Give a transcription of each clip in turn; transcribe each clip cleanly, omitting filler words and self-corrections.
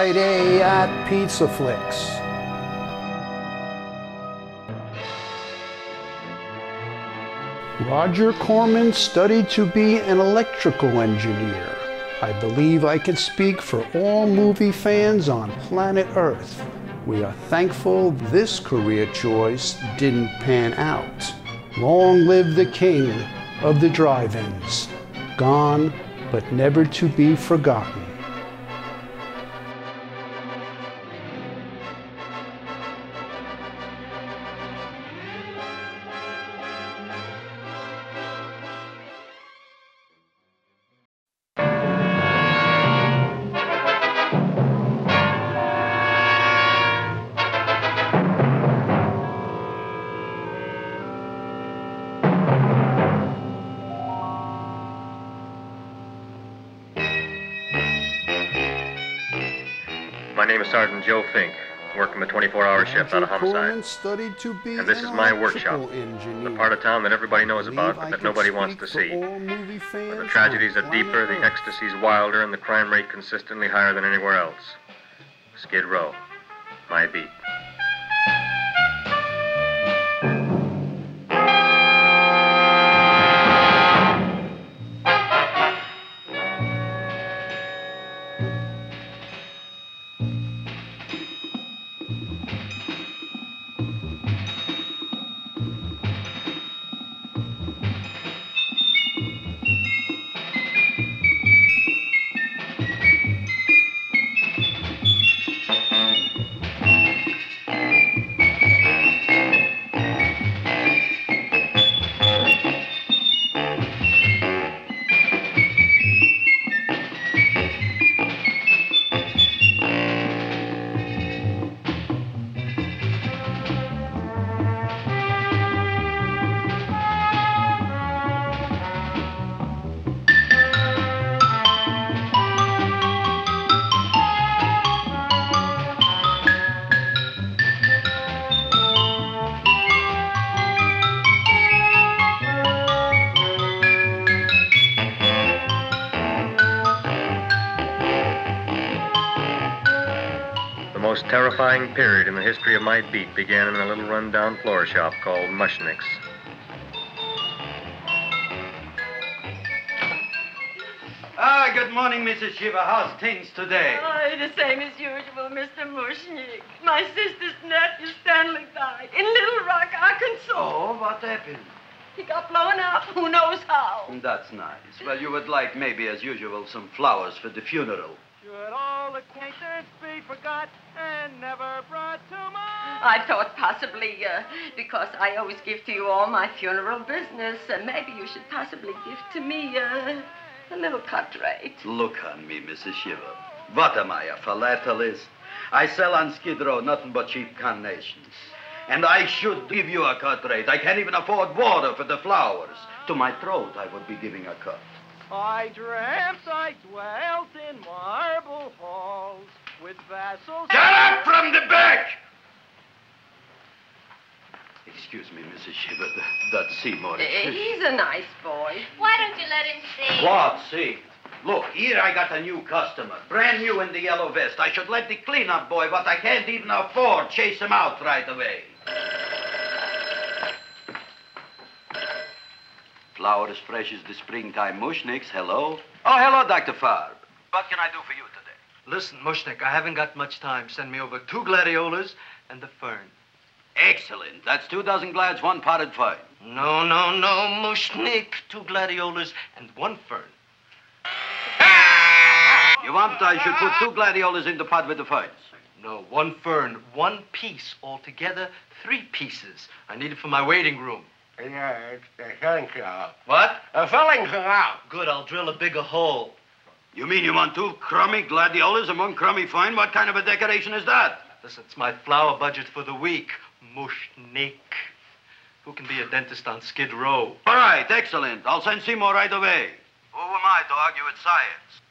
Friday at PizzaFLIX. Roger Corman studied to be an electrical engineer. I believe I can speak for all movie fans on planet Earth. We are thankful this career choice didn't pan out. Long live the king of the drive-ins, gone but never to be forgotten. My name is Sergeant Joe Fink, working the 24-hour shift out of homicide. And this is my workshop, the part of town that everybody knows about but that nobody wants to see. Where the tragedies are deeper, the ecstasy's wilder, and the crime rate consistently higher than anywhere else. Skid Row, my beat. The most terrifying period in the history of my beat began in a little run-down floor shop called Mushnick's. Good morning, Mrs. Shiva. How's things today? Oh, the same as usual, Mr. Mushnick. My sister's nephew, Stanley, died in Little Rock, Arkansas. Oh, what happened? He got blown up. Who knows how? That's nice. Well, you would like, maybe as usual, some flowers for the funeral. Should all acquaintance be forgot and never brought to mind? I thought possibly, because I always give to you all my funeral business, maybe you should possibly give to me a little cut rate. Look on me, Mrs. Shiva. What am I, a philatelist? I sell on Skid Row nothing but cheap carnations. And I should give you a cut rate. I can't even afford water for the flowers. To my throat, I would be giving a cut. I dreamt I dwelt in marble halls with vassals... Get up from the back! Excuse me, Mrs. Shiva, that's Seymour. He's a nice boy. Why don't you let him see? What, see? Look, here I got a new customer, brand new in the yellow vest. I should let the cleanup boy, but I can't even afford chase him out right away. Flower as fresh as the springtime Mushnicks. Hello? Oh, hello, Dr. Farb. What can I do for you today? Listen, Mushnick, I haven't got much time. Send me over 2 gladiolas and the fern. Excellent. That's 2 dozen glads, 1 potted fern. No, Mushnick. 2 gladiolas and 1 fern. You want I should put 2 gladiolas in the pot with the ferns? No, 1 fern, 1 piece. Altogether, 3 pieces. I need it for my waiting room. Yeah, it's a filling canal. What? A filling canal. Good, I'll drill a bigger hole. You mean you want 2 crummy gladiolas and 1 crummy fern? What kind of a decoration is that? Listen, it's my flower budget for the week. Mushnick. Who can be a dentist on Skid Row? All right, excellent. I'll send Seymour right away. Who am I to argue with science?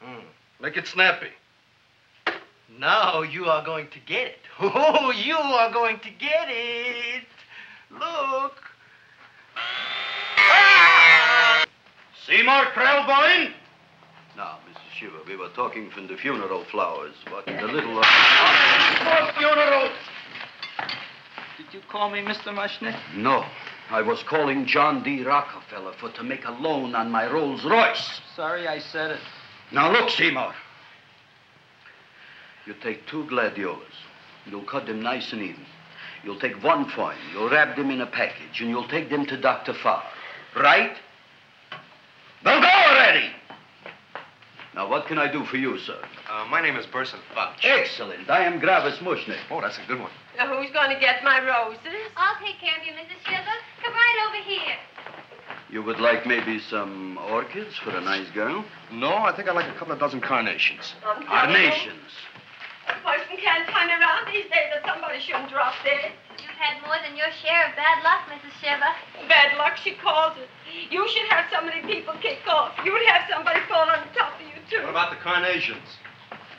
Make it snappy. Now you are going to get it. Oh, you are going to get it. Look. Seymour Krellboyne? Now, Mrs. Shiva, we were talking from the funeral flowers. What the little... For funeral! Did you call me Mr. Mushnick? No. I was calling John D. Rockefeller for to make a loan on my Rolls Royce. Sorry I said it. Now look, Seymour. You take 2 gladiolas. You'll cut them nice and even. You'll take 1 coin. You'll wrap them in a package, and you'll take them to Dr. Farr. Right? Well, go already! Now, what can I do for you, sir? My name is Bronson. Excellent. I am Gravis Mushnick. Oh, that's a good one. Now, who's going to get my roses? I'll take care of you, Mrs. Shiva. Come right over here. You would like maybe some orchids for a nice girl? No, I think I'd like a couple of dozen carnations. Carnations. A person can't turn around these days that somebody shouldn't drop dead. You've had more than your share of bad luck, Mrs. Shiva. Bad luck, she calls it. You should have so many people kick off. You would have somebody fall on top of you, too. What about the carnations?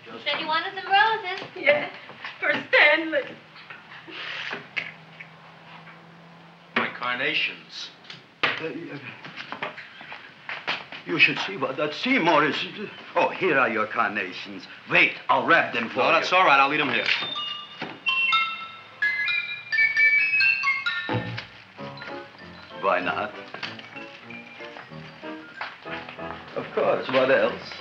You said you wanted some roses. Yeah, for Stanley. My carnations. You should see what that Seymour is. Oh, here are your carnations. Wait, I'll wrap them for you. No, that's all right. I'll leave them here. Why not? Of course, what else?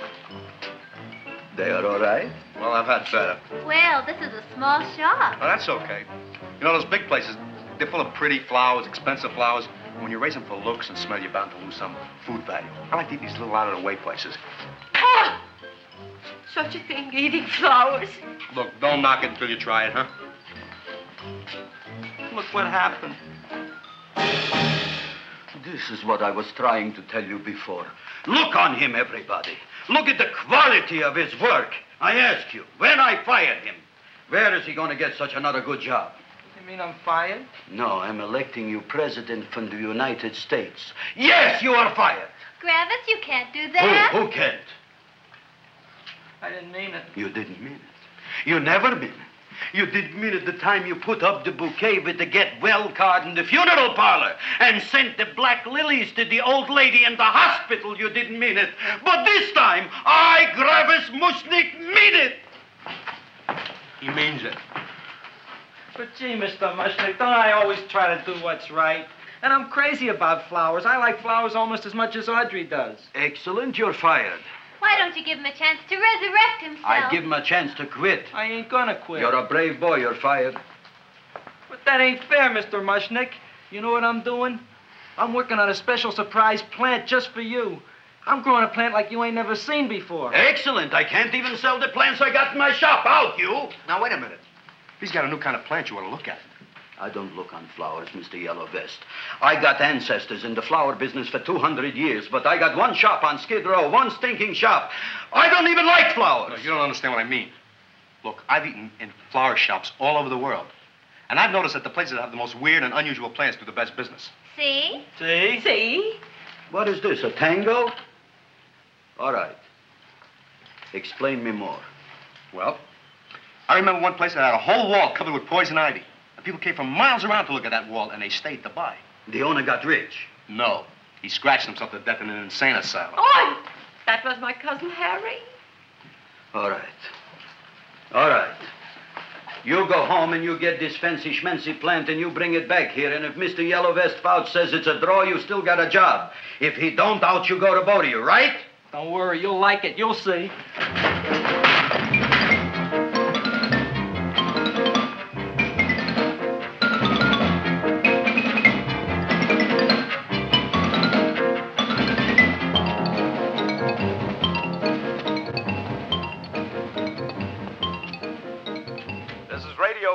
They are all right? Well, I've had better. Well, this is a small shop. Oh, that's okay. You know, those big places, they're full of pretty flowers, expensive flowers. When you raise them for looks and smell, you're bound to lose some food value. I like to eat these little out-of-the-way places. Oh! Such a thing, eating flowers. Look, don't knock it until you try it, huh? Look what happened. This is what I was trying to tell you before. Look on him, everybody. Look at the quality of his work. I ask you, when I fired him, where is he going to get such another good job? You mean I'm fired? No, I'm electing you president from the United States. Yes, you are fired. Gravis, you can't do that. Who can't? I didn't mean it. You didn't mean it. You never mean it. You didn't mean it the time you put up the bouquet with the get well card in the funeral parlor and sent the black lilies to the old lady in the hospital. You didn't mean it. But this time, I, Gravis Mushnick, mean it. He means it. But gee, Mr. Mushnick, don't I always try to do what's right? And I'm crazy about flowers. I like flowers almost as much as Audrey does. Excellent, you're fired. Why don't you give him a chance to resurrect himself? I give him a chance to quit. I ain't gonna quit. You're a brave boy, you're fired. But that ain't fair, Mr. Mushnick. You know what I'm doing? I'm working on a special surprise plant just for you. I'm growing a plant like you ain't never seen before. Excellent. I can't even sell the plants I got in my shop. Out, you. Now, wait a minute. He's got a new kind of plant you ought to look at. I don't look on flowers, Mr. Yellow Vest. I got ancestors in the flower business for 200 years, but I got one shop on Skid Row, one stinking shop. I don't even like flowers. No, you don't understand what I mean. Look, I've eaten in flower shops all over the world. And I've noticed that the places that have the most weird and unusual plants do the best business. See? See? See? What is this, a tango? All right. Explain me more. Well, I remember one place that had a whole wall covered with poison ivy. And people came from miles around to look at that wall, and they stayed to buy. The owner got rich. No. He scratched himself to death in an insane asylum. Oh, that was my cousin Harry. All right. All right. You go home and you get this fancy schmancy plant and you bring it back here. And if Mr. Yellow Vest Fouch says it's a draw, you still got a job. If he don't, out you go to both of you, right? Don't worry, you'll like it. You'll see.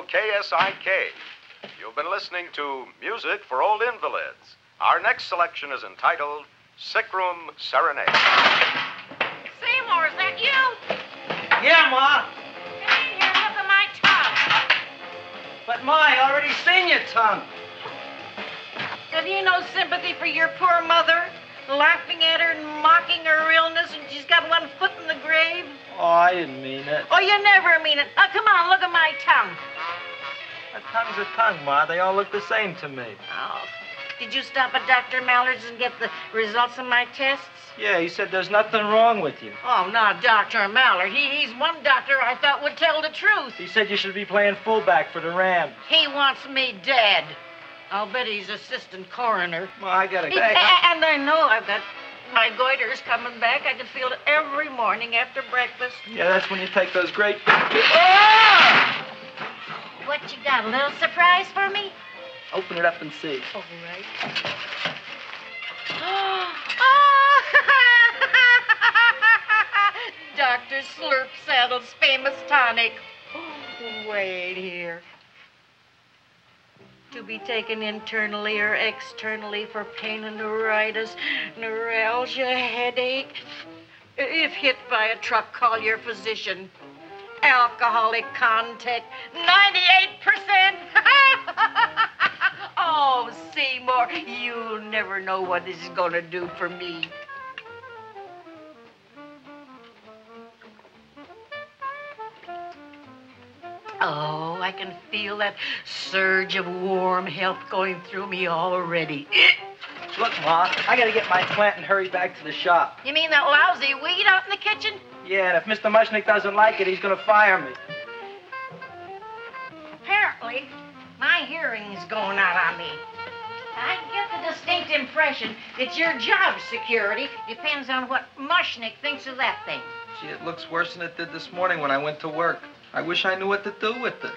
KSIK. You've been listening to Music for Old Invalids. Our next selection is entitled Sick Room Serenade. Seymour, is that you? Yeah, Ma. Come in here and look at my tongue. But, Ma, I already seen your tongue. Have you no sympathy for your poor mother? Laughing at her and mocking her illness, and she's got one foot in the grave? Oh, I didn't mean it. Oh, you never mean it. Oh, come on, look at my tongue. A tongue's a tongue, Ma. They all look the same to me. Oh, Did you stop at Dr. Mallard's and get the results of my tests? Yeah, he said there's nothing wrong with you. Oh, not Dr. Mallard. He's one doctor I thought would tell the truth. He said you should be playing fullback for the Rams. He wants me dead. I'll bet he's assistant coroner. Well, I gotta... And I know I've got my goiters coming back. I can feel it every morning after breakfast. Yeah, that's when you take those great... What you got, a little surprise for me? Open it up and see. All right. Dr. Slurp Saddle's famous tonic. Wait here. To be taken internally or externally for pain and neuritis, neuralgia, headache. If hit by a truck, call your physician. Alcoholic content, 98%. Oh, Seymour, you'll never know what this is going to do for me. Oh, I can feel that surge of warm health going through me already. Look, Ma, I gotta get my plant and hurry back to the shop. You mean that lousy weed out in the kitchen? Yeah, and if Mr. Mushnick doesn't like it, he's gonna fire me. Apparently, my hearing's going out on me. I get the distinct impression that your job security depends on what Mushnick thinks of that thing. Gee, it looks worse than it did this morning when I went to work. I wish I knew what to do with it.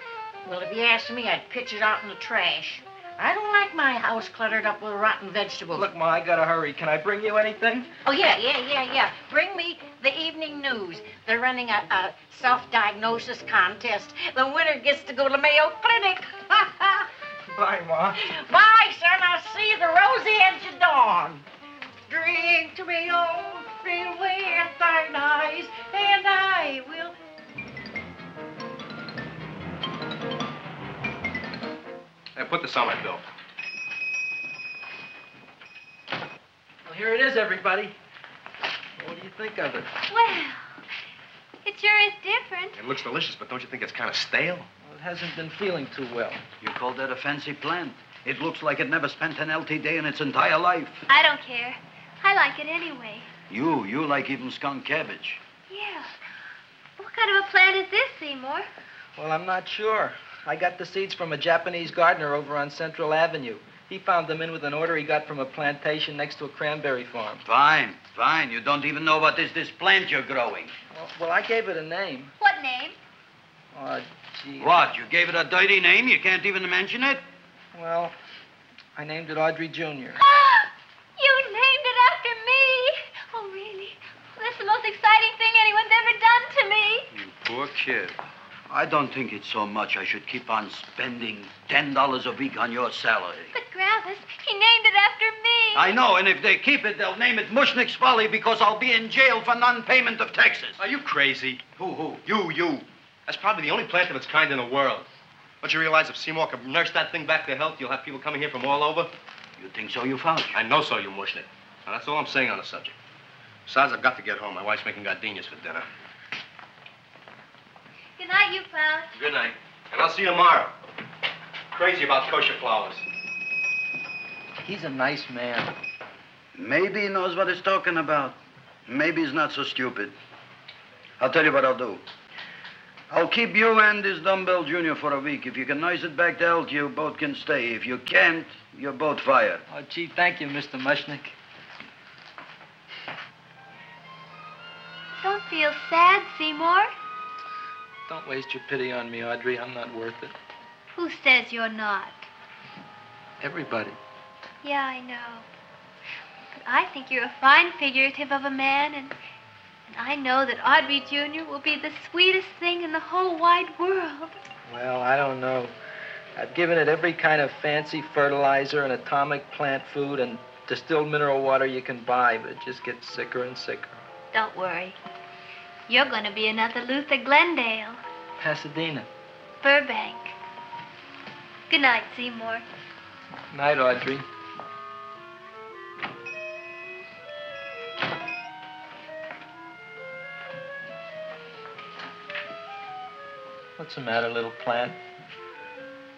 Well, if you asked me, I'd pitch it out in the trash. I don't like my house cluttered up with rotten vegetables. Look, Ma, I gotta hurry. Can I bring you anything? Oh, yeah. Bring me the evening news. They're running a self-diagnosis contest. The winner gets to go to Mayo Clinic. Bye, Ma. Bye, son. I'll see you the rosy edge of dawn. Drink to me, oh, fill with thine eyes, and I will... Hey, put this on my bill. Well, here it is, everybody. What do you think of it? Well, it sure is different. It looks delicious, but don't you think it's kind of stale? Well, it hasn't been feeling too well. You call that a fancy plant? It looks like it never spent an LT day in its entire life. I don't care. I like it anyway. You like even skunk cabbage. Yeah. What kind of a plant is this, Seymour? Well, I'm not sure. I got the seeds from a Japanese gardener over on Central Avenue. He found them in with an order he got from a plantation next to a cranberry farm. Fine. You don't even know what is this plant you're growing. Well, I gave it a name. What name? Oh, gee. What, you gave it a dirty name? You can't even mention it? Well, I named it Audrey Jr. You named it after me. Oh, really? Well, that's the most exciting thing anyone's ever done to me. You poor kid. I don't think it's so much I should keep on spending $10 a week on your salary. But, Gravis, he named it after me. I know, and if they keep it, they'll name it Mushnick's Folly because I'll be in jail for non-payment of taxes. Are you crazy? Who? You. That's probably the only plant of its kind in the world. Don't you realize if Seymour could nurse that thing back to health, you'll have people coming here from all over? You think so, you found? I know so, you Mushnick. Now, that's all I'm saying on the subject. Besides, I've got to get home. My wife's making gardenias for dinner. Good night, you fellas. Good night. And I'll see you tomorrow. Crazy about kosher flowers. He's a nice man. Maybe he knows what he's talking about. Maybe he's not so stupid. I'll tell you what I'll do. I'll keep you and this dumbbell junior for a week. If you can nurse it back to health, you both can stay. If you can't, you're both fired. Oh, gee, thank you, Mr. Mushnick. Don't feel sad, Seymour. Don't waste your pity on me, Audrey. I'm not worth it. Who says you're not? Everybody. Yeah, I know. But I think you're a fine figurative of a man, and I know that Audrey Jr. will be the sweetest thing in the whole wide world. Well, I don't know. I've given it every kind of fancy fertilizer and atomic plant food and distilled mineral water you can buy, but it just gets sicker and sicker. Don't worry. You're going to be another Luther Glendale. Pasadena. Burbank. Good night, Seymour. Night, Audrey. What's the matter, little plant?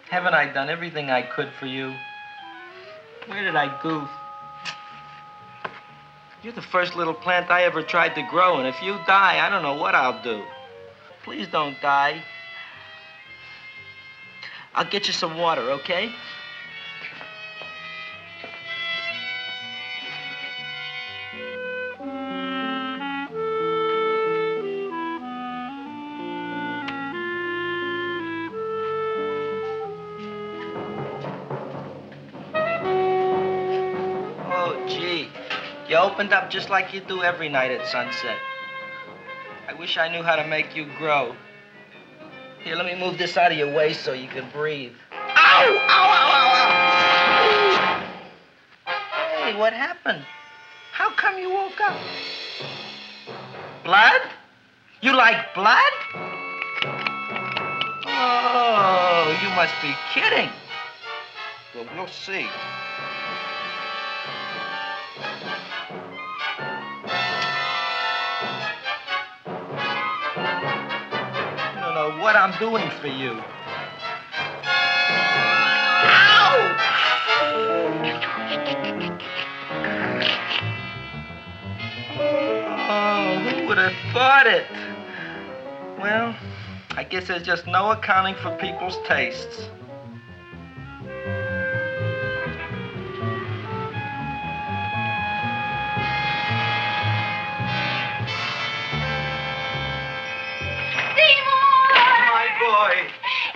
Haven't I done everything I could for you? Where did I goof? You're the first little plant I ever tried to grow, and if you die, I don't know what I'll do. Please don't die. I'll get you some water, okay? You opened up just like you do every night at sunset. I wish I knew how to make you grow. Here, let me move this out of your way so you can breathe. Ow! Ow, ow, ow, ow! Hey, what happened? How come you woke up? Blood? You like blood? Oh, you must be kidding. Well, we'll see. What I'm doing for you. Ow! Oh, who would have thought it? Well, I guess there's just no accounting for people's tastes.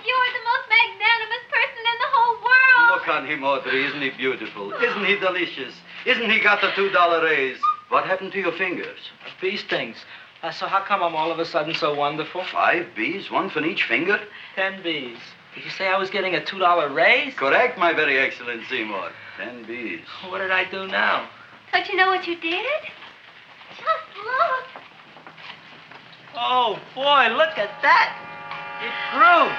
You're the most magnanimous person in the whole world. Look on him, Audrey. Isn't he beautiful? Isn't he delicious? Isn't he got the $2 raise? What happened to your fingers? Bee stings. So how come I'm all of a sudden so wonderful? 5 bees, one for each finger? 10 bees. Did you say I was getting a $2 raise? Correct, my very excellent Seymour. 10 bees. What did I do now? Don't you know what you did? Just look. Oh, boy, look at that. It grew.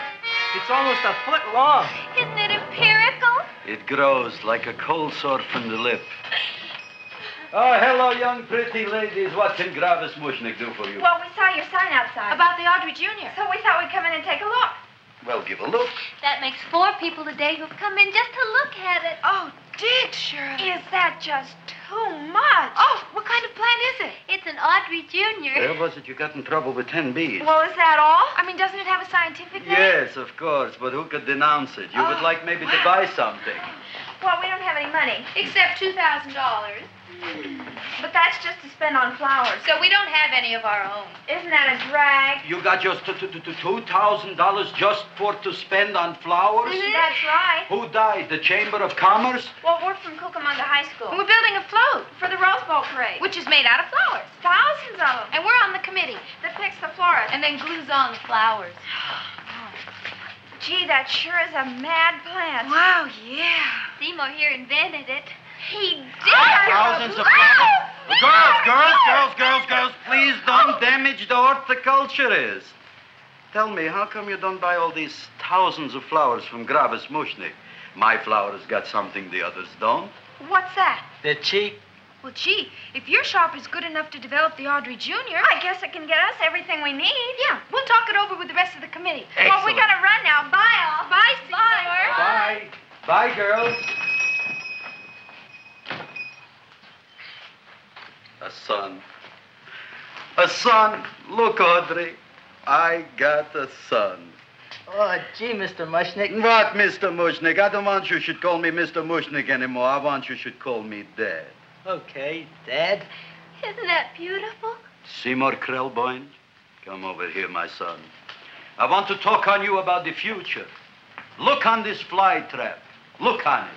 It's almost a foot long. Isn't it empirical? It grows like a cold sore from the lip. Oh, hello, young pretty ladies. What can Gravis Mushnick do for you? Well, we saw your sign outside. About the Audrey Jr. So we thought we'd come in and take a look. Well, give a look. That makes 4 people today who've come in just to look at it. Oh, Dick, Shirley. Is that just too much? Oh, what kind of plant is it? It's an Audrey Jr. Where was it you got in trouble with 10 bees? Well, is that all? I mean, doesn't it have a scientific name? Yes, of course, but who could denounce it? You would like maybe to buy something. Well, we don't have any money. Except $2,000. But that's just to spend on flowers. So we don't have any of our own. Isn't that a drag? You got just $2,000 just for to spend on flowers? Mm-hmm. That's right. Who died? The Chamber of Commerce? Well, we're from Cucamonga High School. We're building a float For the Rose Bowl parade. which is made out of flowers. Thousands of them. And we're on the committee That picks the florist. and then glues on the flowers. Gee, that sure is a mad plant. Wow, yeah. Seymour here invented it. He did. Thousands of flowers. Girls, please don't damage the horticulturist. Tell me, how come you don't buy all these thousands of flowers from Gravis Mushnick? My flowers got something the others don't. What's that? They're cheap. Well, gee, if your shop is good enough to develop the Audrey Jr., I guess it can get us everything we need. Yeah, we'll talk it over with the rest of the committee. Excellent. Well, we gotta run now. Bye, all. Bye, Seymour. Bye. Bye, girls. A son. A son. Look, Audrey. I got a son. Oh, gee, Mr. Mushnick. What, Mr. Mushnick? I don't want you should call me Mr. Mushnick anymore. I want you should call me Dad. Okay, Dad. Isn't that beautiful? Seymour Krelboyne, come over here, my son. I want to talk on you about the future. Look on this fly trap. Look on it.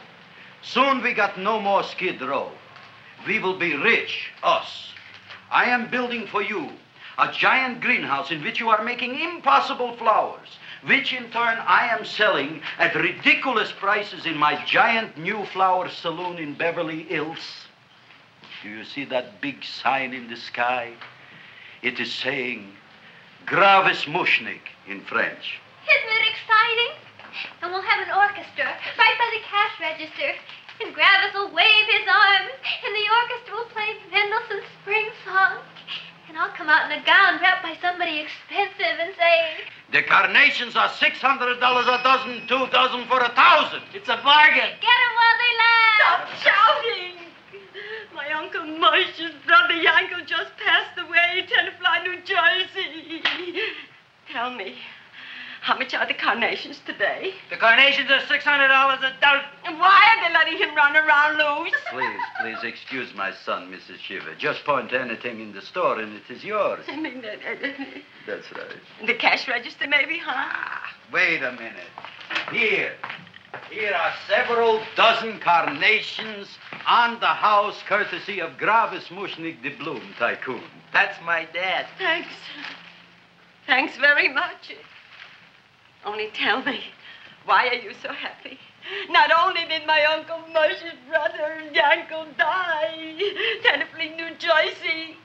Soon we got no more Skid Row. We will be rich, us. I am building for you a giant greenhouse in which you are making impossible flowers, which in turn I am selling at ridiculous prices in my giant new flower saloon in Beverly Hills. Do you see that big sign in the sky? It is saying, Gravis Mushnick in French. Isn't it exciting? And we'll have an orchestra right by the cash register. And Gravis will wave his arms, and the orchestra will play Mendelssohn's Spring Song. And I'll come out in a gown wrapped by somebody expensive and say... The carnations are $600 a dozen, 2 dozen for 1,000. It's a bargain. Get 'em while they last. Stop shouting! My Uncle Mosh's brother Yankel just passed away, Tenafly, New Jersey. Tell me, how much are the carnations today? The carnations are $600 a dozen. And why are they letting him run around loose? Please excuse my son, Mrs. Shiver. Just point to anything in the store and it is yours. I mean, That's right. the cash register maybe, huh? Ah, wait a minute. Here are several dozen carnations on the house, courtesy of Gravis Mushnik the Bloom Tycoon. That's my dad. Thanks. Thanks very much. Only tell me, why are you so happy? Not only did my Uncle Mosh's brother Yankel die, Tenafly, New Jersey,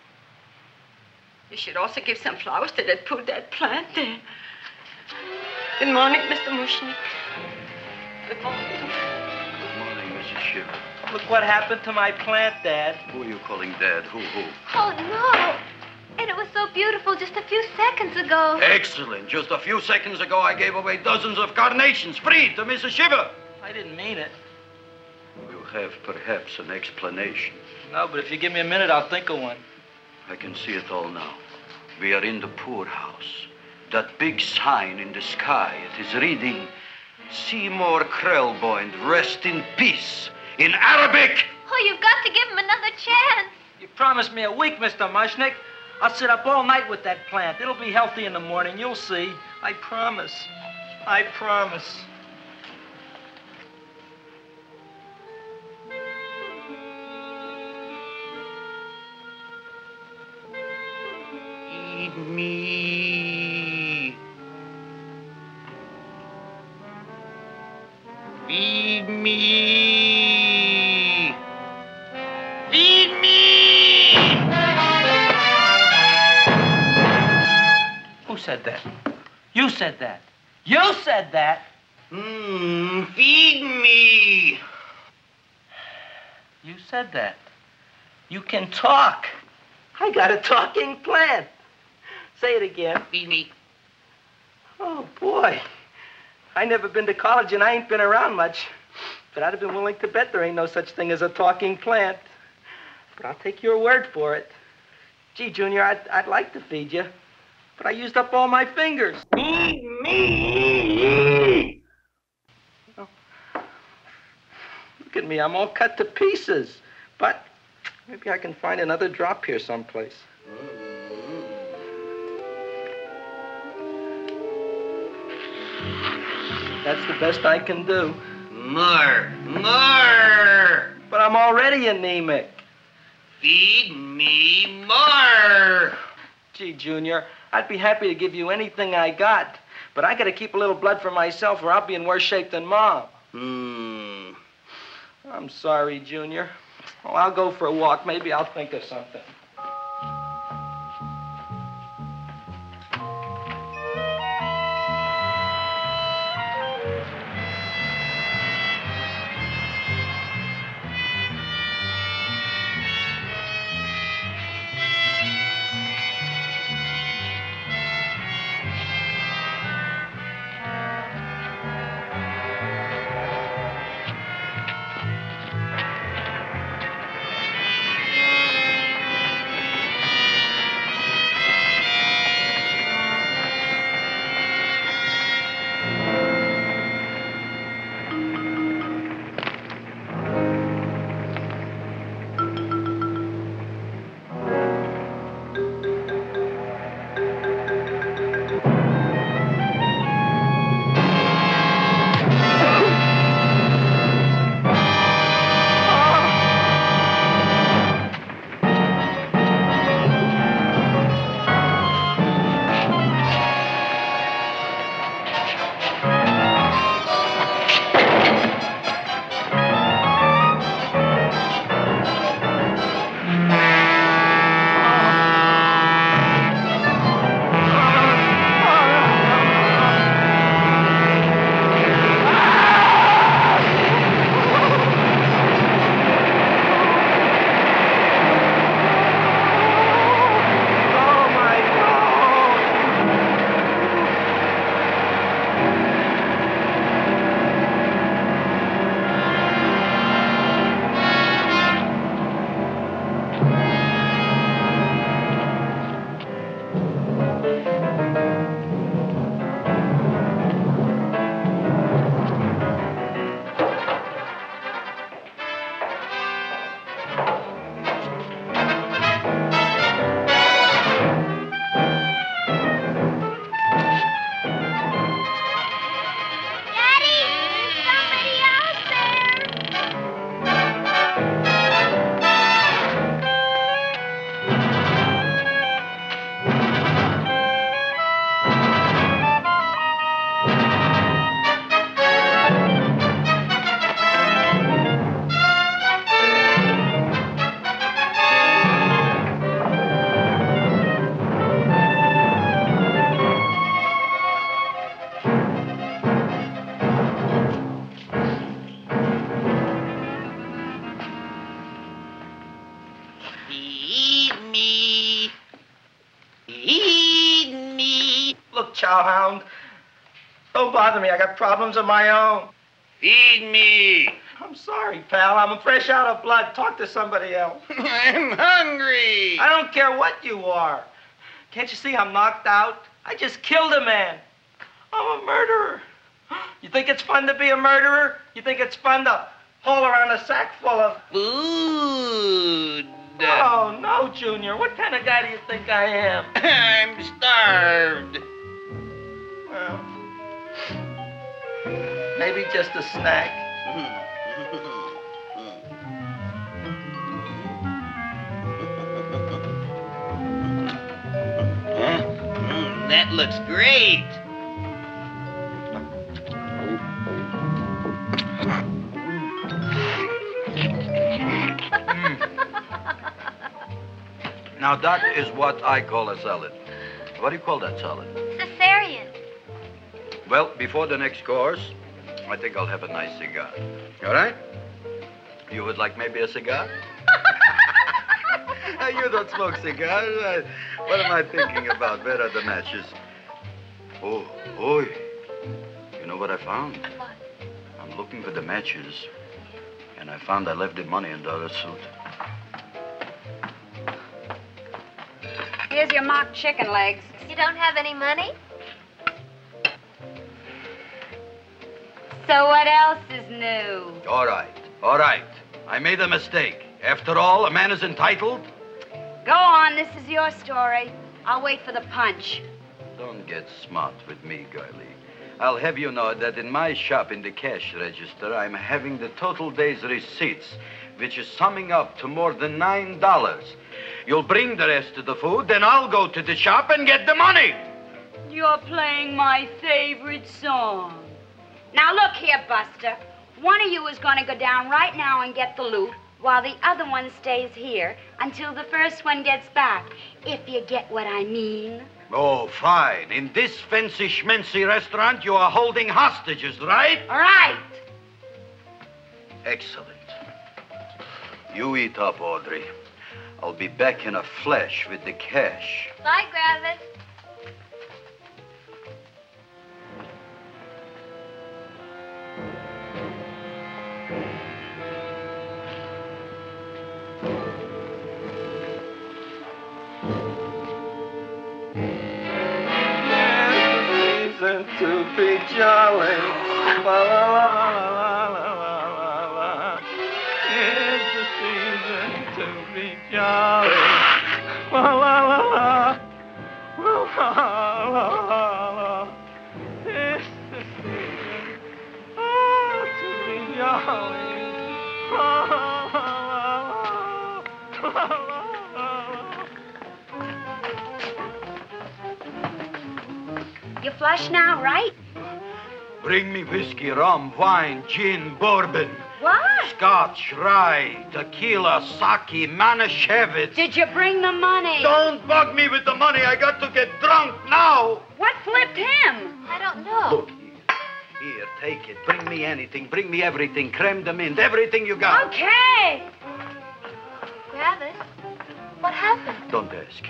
you should also give some flowers to that poor dead plant there. Good morning, Mr. Mushnik. Good morning. Good morning, Mrs. Shiver. Look what happened to my plant, Dad. Who are you calling Dad? Who? Oh, no. And it was so beautiful just a few seconds ago. Excellent. Just a few seconds ago, I gave away dozens of carnations free to Mrs. Shiver. I didn't mean it. You have perhaps an explanation. No, but if you give me a minute, I'll think of one. I can see it all now. We are in the poorhouse. That big sign in the sky, it is reading, Seymour Krelboind, rest in peace, in Arabic. Oh, you've got to give him another chance. You promised me a week, Mr. Mushnik. I'll sit up all night with that plant. It'll be healthy in the morning. You'll see. I promise. I promise. Feed me. Feed me. Feed me. Who said that? You said that. You said that. Feed me. You said that. You can talk. I got a talking plant. Say it again. Feed me. Oh, boy. I never been to college and I ain't been around much. But I'd have been willing to bet there ain't no such thing as a talking plant. But I'll take your word for it. Gee, Junior, I'd like to feed you. But I used up all my fingers. Feed me. Oh. Look at me, I'm all cut to pieces. But maybe I can find another drop here someplace. That's the best I can do. More. But I'm already anemic. Feed me more. Gee, Junior, I'd be happy to give you anything I got. But I gotta keep a little blood for myself or I'll be in worse shape than Mom. I'm sorry, Junior. Well, I'll go for a walk. Maybe I'll think of something. chowhound. Don't bother me. I got problems of my own. Feed me. I'm sorry, pal. I'm fresh out of blood. Talk to somebody else. I'm hungry. I don't care what you are. Can't you see I'm knocked out? I just killed a man. I'm a murderer. You think it's fun to be a murderer? You think it's fun to haul around a sack full of food? Oh, no, Junior. What kind of guy do you think I am? I'm starved. Well, maybe just a snack. That looks great. Now, that is what I call a salad. What do you call that salad? Caesarean. Well, before the next course, I think I'll have a nice cigar. All right? You would like maybe a cigar? You don't smoke cigars. What am I thinking about? Where are the matches? Oh, you know what I found? What? I'm looking for the matches, and I found I left the money in the other suit. Here's your mock chicken legs. You don't have any money? So what else is new? All right. I made a mistake. After all, a man is entitled. Go on, this is your story. I'll wait for the punch. Don't get smart with me, girlie. I'll have you know that in my shop in the cash register, I'm having the total day's receipts, which is summing up to more than $9. You'll bring the rest of the food, then I'll go to the shop and get the money. You're playing my favorite song. Now look here, Buster. One of you is going to go down right now and get the loot, while the other one stays here until the first one gets back, if you get what I mean. Oh, fine. In this fancy schmancy restaurant, you are holding hostages, right? All right. Excellent. You eat up, Audrey. I'll be back in a flash with the cash. Bye, Griffith. To be jolly, la la la la la la la. It's the season to be jolly, la la la la, la la la la. It's the season, to be jolly, la la la la la la. You flush now, right? Bring me whiskey, rum, wine, gin, bourbon. What? Scotch, rye, tequila, sake, Manischewitz. Did you bring the money? Don't bug me with the money. I got to get drunk now. What flipped him? I don't know. Look here. Here, take it. Bring me anything. Bring me everything. Creme de menthe. Everything you got. Okay. Griffith, what happened? Don't ask.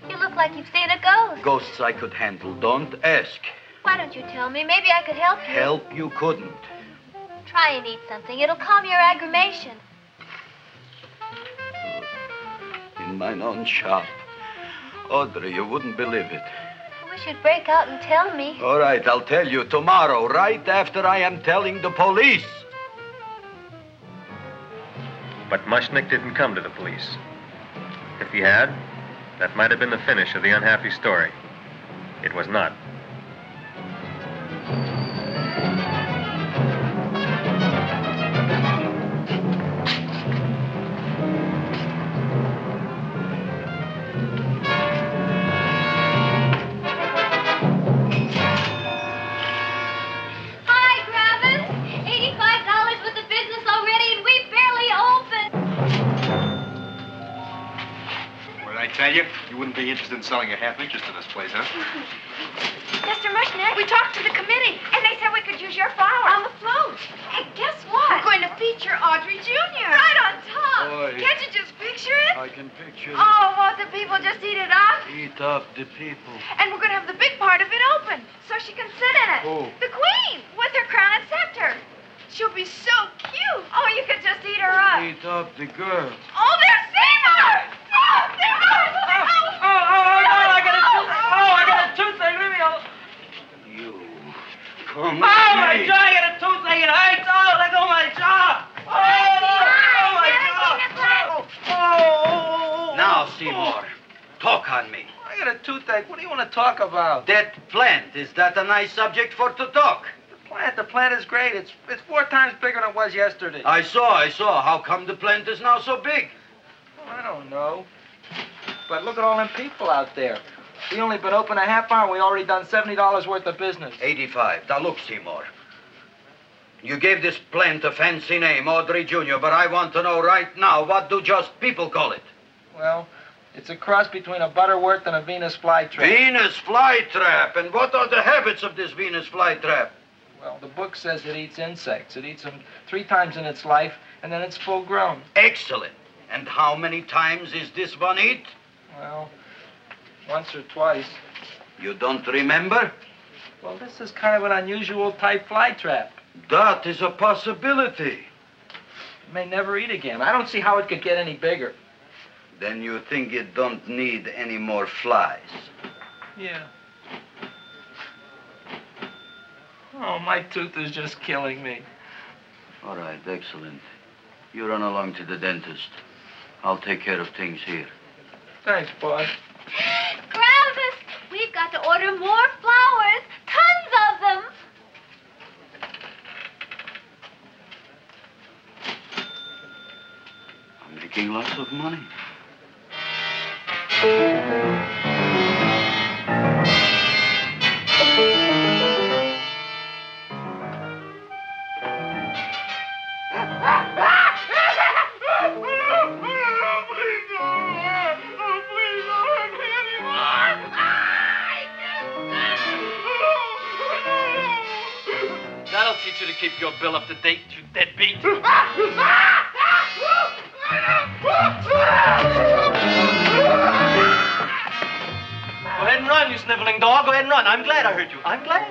You look like you've seen a ghost. Ghosts I could handle. Don't ask. Why don't you tell me? Maybe I could help you. Help you couldn't. Try and eat something. It'll calm your aggravation. In mine own shop. Audrey, you wouldn't believe it. I wish you'd break out and tell me. All right, I'll tell you tomorrow, right after I am telling the police. But Mushnick didn't come to the police. If he had, that might have been the finish of the unhappy story. It was not. Hi, Griffith. $85 worth of business already, and we barely opened. What did I tell you? You wouldn't be interested in selling a half interest in this place, huh? Mr. Mushnick, we talked to the committee, and they said we could use your flower. On the float. Hey, guess what? We're going to feature Audrey Jr. Right on top. Boy. Can't you just picture it? I can picture Oh, won't the people just eat it up? Eat up the people. And we're going to have the big part of it open. so she can sit in it. Who? The Queen, with her crown and scepter. She'll be so cute. Oh, you could just eat her up. Eat up the girl. Oh, there's Seymour! Oh, Seymour! I got a toothache. Leave me alone. You. Come Oh, my jaw! I got a toothache. It hurts. Oh, let go of my jaw. Oh. Now, Seymour, talk on me. I got a toothache. What do you want to talk about? That plant, is that a nice subject for to talk? The plant is great. It's 4 times bigger than it was yesterday. I saw. How come the plant is now so big? I don't know. But look at all them people out there. We only been open a half hour and we already done $70 worth of business. 85. Now look, Seymour. You gave this plant a fancy name, Audrey Jr., but I want to know right now, what do just people call it? Well, it's a cross between a Butterworth and a Venus flytrap. Venus flytrap? And what are the habits of this Venus flytrap? Well, the book says it eats insects. It eats them 3 times in its life, and then it's full grown. Excellent. And how many times is this one eat? Well, once or twice. You don't remember? Well, this is kind of an unusual type flytrap. That is a possibility. It may never eat again. I don't see how it could get any bigger. Then you think it don't need any more flies? Yeah. Oh, my tooth is just killing me. All right, excellent. You run along to the dentist. I'll take care of things here. Thanks, boss. Griffith, we've got to order more flowers. Tons of them. I'm making lots of money. That'll teach you to keep your bill up to date, you deadbeat. Go ahead and run, you sniveling dog. Go ahead and run. I'm glad I heard you. I'm glad.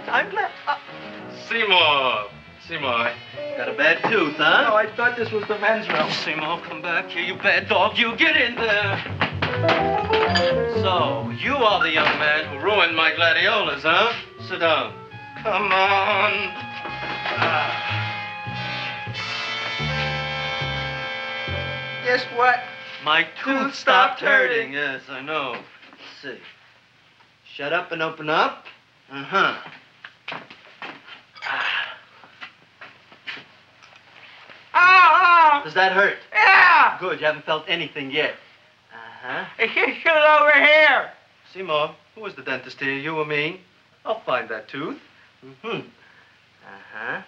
Seymour, got a bad tooth, huh? No, I thought this was the men's room. Seymour, come back here, you bad dog. You get in there. So, you are the young man who ruined my gladiolas, huh? Sit down. Come on. Guess what? My tooth stopped hurting. Yes, I know. Let's see. Shut up and open up. Uh-huh. Does that hurt? Yeah! Good, you haven't felt anything yet. Uh-huh. It's just over here. Seymour, who is the dentist here, you or me? I'll find that tooth. Mm-hmm. Uh-huh.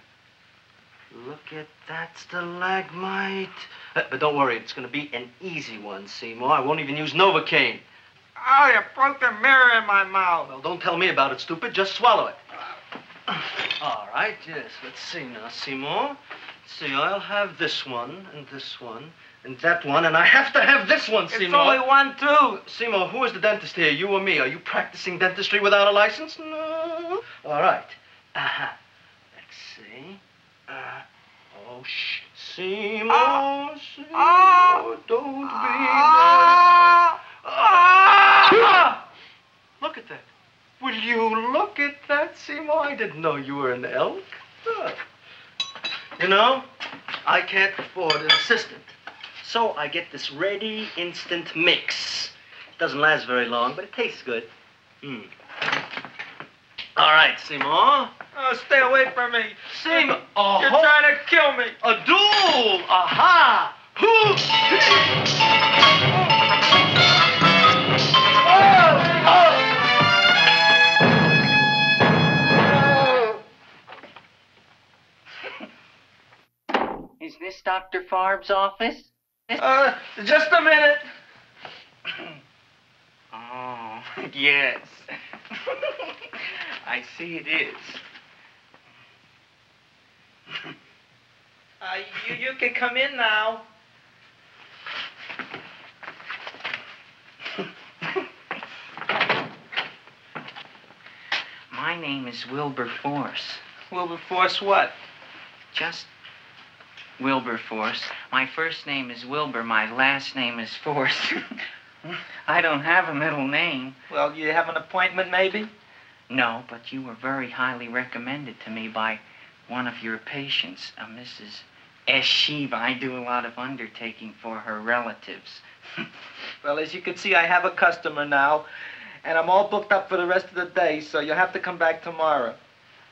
Look at that stalagmite. But don't worry, it's going to be an easy one, Seymour. I won't even use Novocaine. Oh, you broke the mirror in my mouth. Well, don't tell me about it, stupid. Just swallow it. All right, yes. Let's see now, Seymour. Let's see, I'll have this one, and that one, and I have to have this one, Seymour. It's only one tooth. Seymour, who is the dentist here, you or me? Are you practicing dentistry without a license? No. All right. Uh-huh. Let's see. Oh, shh. Seymour, Seymour, don't be mad. Look at that. Will you look at that, Seymour? I didn't know you were an elk. You know, I can't afford an assistant. So I get this ready instant mix. It doesn't last very long, but it tastes good. All right, Seymour. Oh, stay away from me. Seymour. You're trying to kill me. A duel. Aha. Is this Dr. Farb's office? Just a minute. Oh, yes. I see it is. You can come in now. My name is Wilberforce. Wilberforce what? Just Wilberforce. My first name is Wilbur. My last name is Force. I don't have a middle name. Well, you have an appointment, maybe? No, but you were very highly recommended to me by one of your patients, a Mrs. S. Shiva. I do a lot of undertaking for her relatives. Well, as you can see, I have a customer now, and I'm all booked up for the rest of the day, so you'll have to come back tomorrow.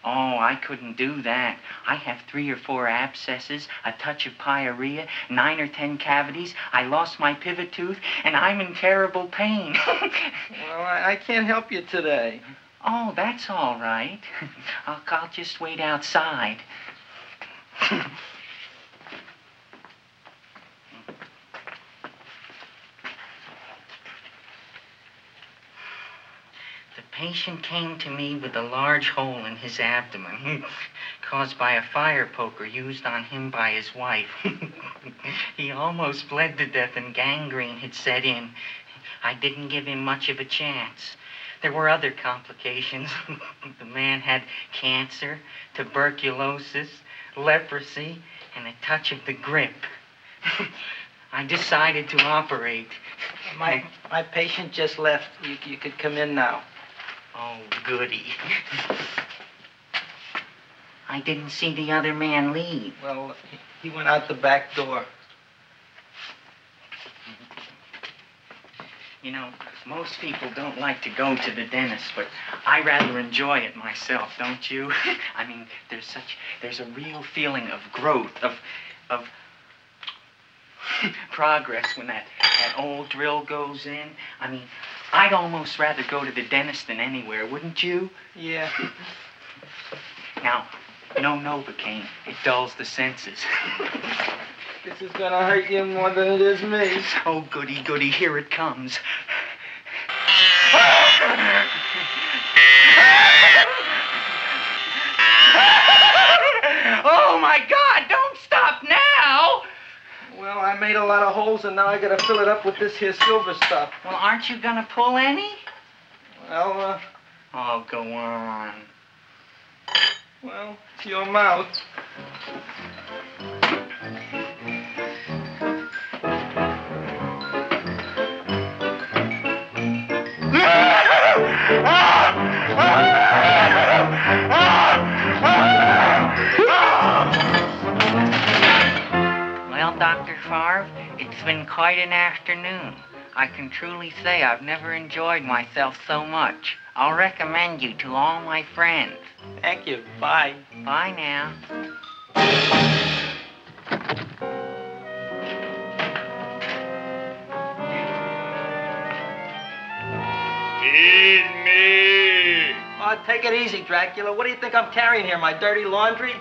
Oh, I couldn't do that. I have 3 or 4 abscesses, a touch of pyorrhea, 9 or 10 cavities. I lost my pivot tooth, and I'm in terrible pain. Well, I can't help you today. Oh, that's all right. I'll just wait outside. The patient came to me with a large hole in his abdomen, caused by a fire poker used on him by his wife. He almost bled to death and gangrene had set in. I didn't give him much of a chance. There were other complications. The man had cancer, tuberculosis, leprosy, and a touch of the grip. I decided to operate. My patient just left. You could come in now. Oh, goody. I didn't see the other man leave. Well, he went out the back door. You know, most people don't like to go to the dentist, but I rather enjoy it myself, don't you? I mean, there's a real feeling of growth, of progress when that old drill goes in. I mean, I'd almost rather go to the dentist than anywhere, wouldn't you? Yeah. Now, no Novocaine. It dulls the senses. This is gonna hurt you more than it is me. Oh, goody, goody, here it comes. Oh, my God, don't stop now! Well, I made a lot of holes, and now I gotta fill it up with this here silver stuff. Well, aren't you gonna pull any? Well, Oh, go on. Well, it's your mouth. Well, Dr. Favre, it's been quite an afternoon. I can truly say I've never enjoyed myself so much. I'll recommend you to all my friends. Thank you. Bye. Bye now. Feed me. Oh, take it easy, Dracula. What do you think I'm carrying here, my dirty laundry?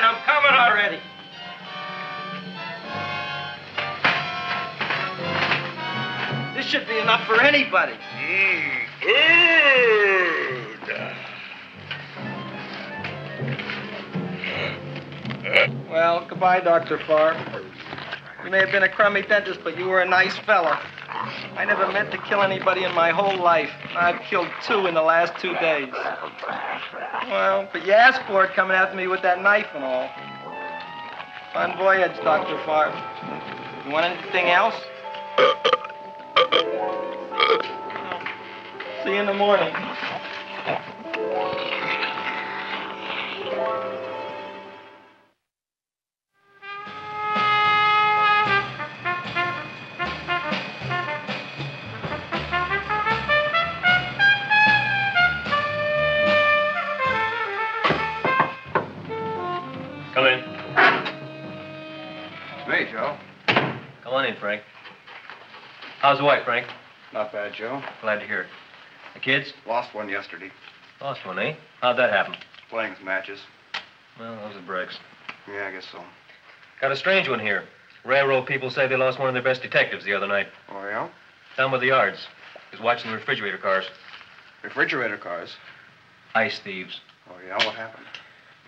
I'm coming already. This should be enough for anybody. Well, goodbye, Dr. Favre. You may have been a crummy dentist, but you were a nice fella. I never meant to kill anybody in my whole life. I've killed 2 in the last 2 days. Well, but you asked for it coming after me with that knife and all. Bon voyage, Dr. Favre. You want anything else? See you in the morning. Come in. Hey, Joe. Come on in, Frank. How's the wife, Frank? Not bad, Joe. Glad to hear it. The kids? Lost one yesterday. Lost one, eh? How'd that happen? Playing some matches. Well, those are breaks. Yeah, I guess so. Got a strange one here. Railroad people say they lost one of their best detectives the other night. Oh, yeah? Down by the yards. He was watching the refrigerator cars. Refrigerator cars? Ice thieves. Oh, yeah? What happened?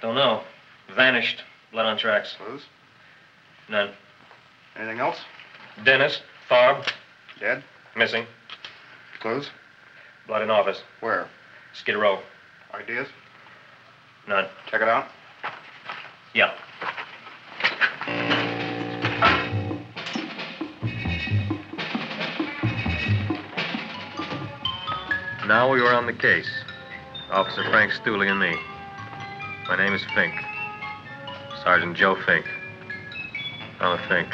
Don't know. Vanished. Blood on tracks. Clues? None. Anything else? Dennis. Barb. Dead? Missing. Clues? Blood in office. Where? Skid Row. Ideas? None. Check it out. Yeah. Now we were on the case. Officer Frank Stooley and me. My name is Fink. Sergeant Joe Fink. I'm a Fink.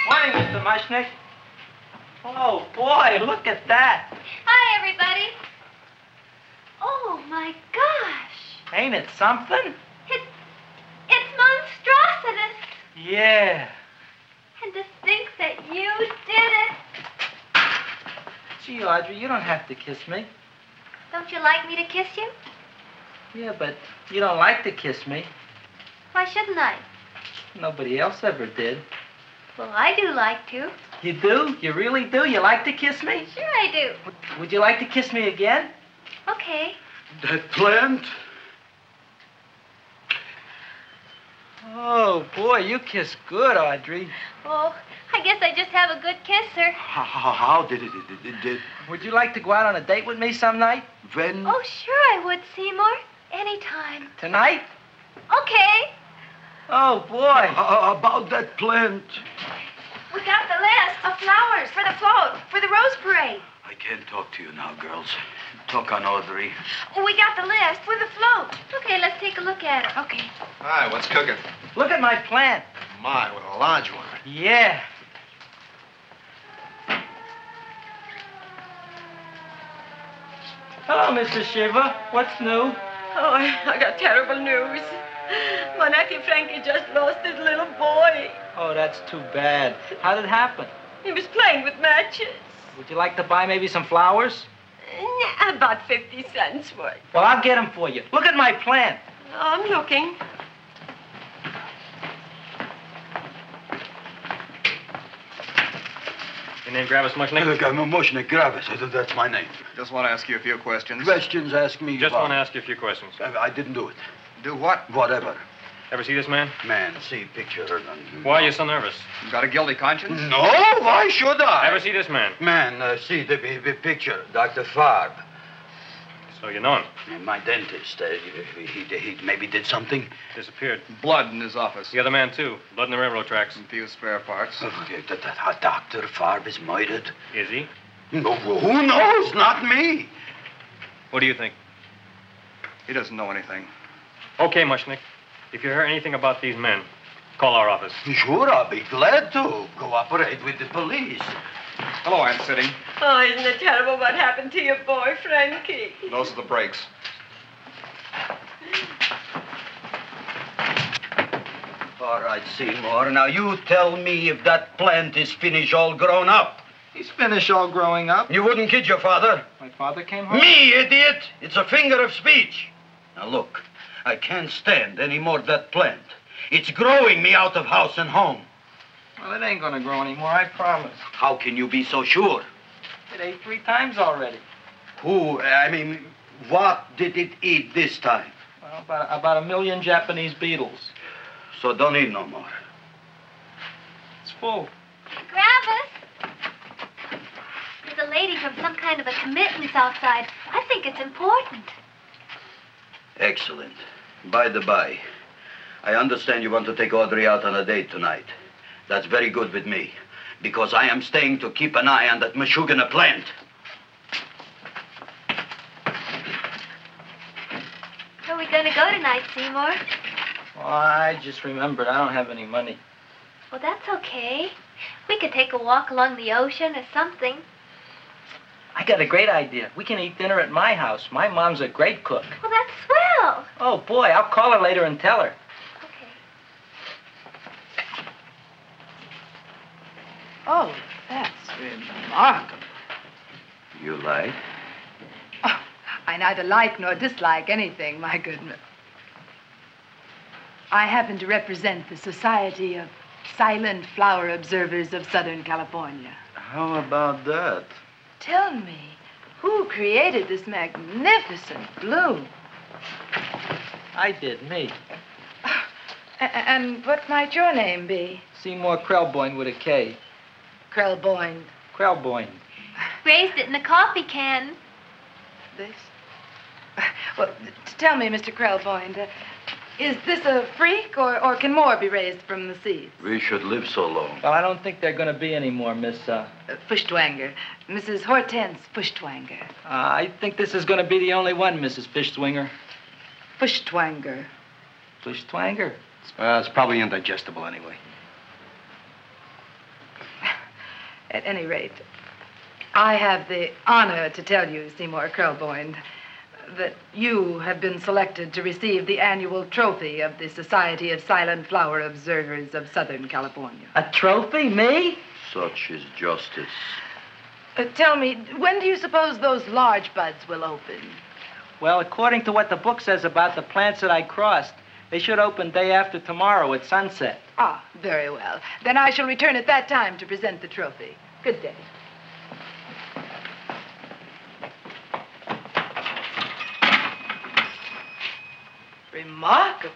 Morning, Mr. Mushnick. Oh, boy, look at that. Hi, everybody. Oh, my gosh. Ain't it something? It's monstrositous. Yeah. And to think that you did it. Gee, Audrey, you don't have to kiss me. Don't you like me to kiss you? Yeah, but you don't like to kiss me. Why shouldn't I? Nobody else ever did. Well, I do like to. You do? You really do? You like to kiss me? Sure I do. Would you like to kiss me again? Okay. That plant? Oh, boy, you kiss good, Audrey. Oh, I guess I just have a good kisser. How did it? Would you like to go out on a date with me some night? When? Oh, sure I would, Seymour. Anytime. Tonight? Okay. Oh, boy. About that plant. We got the list of flowers for the float, for the rose parade. I can't talk to you now, girls. Talk on Audrey. We got the list for the float. Okay, let's take a look at it. Okay. Hi, what's cooking? Look at my plant. My, what a large one. Yeah. Hello, Mr. Shiva. What's new? Oh, I got terrible news. My nephew Frankie just lost his little boy. Oh, that's too bad. How did it happen? He was playing with matches. Would you like to buy maybe some flowers? About 50 cents worth. Well, I'll get them for you. Look at my plant. I'm looking. Your name Gravis Mushnick? Look, I'm a Mushnick Gravis. That's my name. Just want to ask you a few questions. Questions, ask me. Just want to ask you a few questions. I didn't do it. Do what? Whatever. Ever see this man? Man, see picture. Why are you so nervous? You got a guilty conscience? No, why should I? Ever see this man? Man, see the picture. Dr. Farb. So you know him? My dentist. He maybe did something. Disappeared. Blood in his office. The other man, too. Blood in the railroad tracks. A few spare parts. Dr. Farb is murdered. Is he? No, who knows? Not me. What do you think? He doesn't know anything. Okay, Mushnick. If you hear anything about these men, call our office. Sure, I'll be glad to cooperate with the police. Hello, Aunt Sitting. Oh, isn't it terrible what happened to your boy, Frankie? Those are the brakes. All right, Seymour. Now, you tell me if that plant is finished all grown up. He's finished all growing up. You wouldn't kid your father. My father came home? Me, idiot! It's a finger of speech. Now, look. I can't stand any more of that plant. It's growing me out of house and home. Well, it ain't gonna grow anymore, I promise. How can you be so sure? It ate 3 times already. What did it eat this time? Well, about 1 million Japanese beetles. So don't eat no more. It's full. Gravis. There's a lady from some kind of a commitment outside. I think it's important. Excellent. By the by, I understand you want to take Audrey out on a date tonight. That's very good with me, because I am staying to keep an eye on that Meshuggah plant. Where are we going to go tonight, Seymour? Well, I just remembered I don't have any money. Well, that's okay. We could take a walk along the ocean or something. I got a great idea. We can eat dinner at my house. My mom's a great cook. Well, that's swell. Oh, boy, I'll call her later and tell her. Okay. Oh, that's remarkable. You like? I neither like nor dislike anything, my goodness. I happen to represent the Society of Silent Flower Observers of Southern California. How about that? Tell me, who created this magnificent bloom? I did, me. And what might your name be? Seymour Krelboyne with a K. Krelboyne. Krelboyne. Raised it in a coffee can. This? Well, tell me, Mr. Krelboyne, is this a freak, or can more be raised from the seeds? We should live so long. Well, I don't think there are going to be any more, Miss, Fuschtwanger. Mrs. Hortense Fuschtwanger. I think this is going to be the only one, Mrs. Fishswinger. Fuschtwanger. Fuschtwanger? It's probably indigestible anyway. At any rate, I have the honor to tell you, Seymour Krelboyne, that you have been selected to receive the annual trophy of the Society of Silent Flower Observers of Southern California. A trophy? Me? Such is justice. Tell me, when do you suppose those large buds will open? Well, according to what the book says about the plants that I crossed, they should open day after tomorrow at sunset. Ah, very well. Then I shall return at that time to present the trophy. Good day. Remarkable.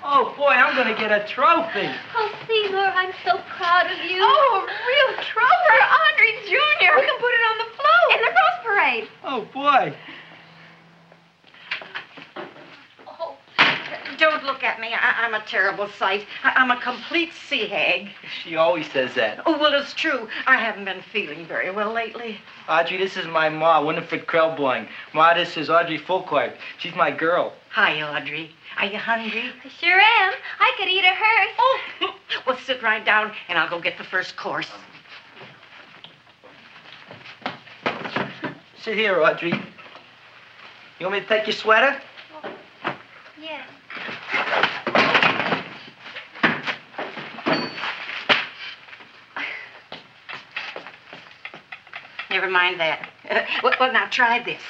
Oh, boy, I'm going to get a trophy. Oh, Seymour, I'm so proud of you. Oh, a real trophy for Audrey Jr. We can put it on the float. In the Rose Parade. Oh, boy. Oh, don't look at me. I'm a terrible sight. I'm a complete sea hag. She always says that. Oh, well, it's true. I haven't been feeling very well lately. Audrey, this is my ma, Winifred Krelboyne. Ma, this is Audrey Fulcourt. She's my girl. Hi, Audrey. Are you hungry? I sure am. I could eat a hearse. Oh, well, sit right down, and I'll go get the first course. Sit here, Audrey. You want me to take your sweater? Yes. Never mind that. Well, now try this.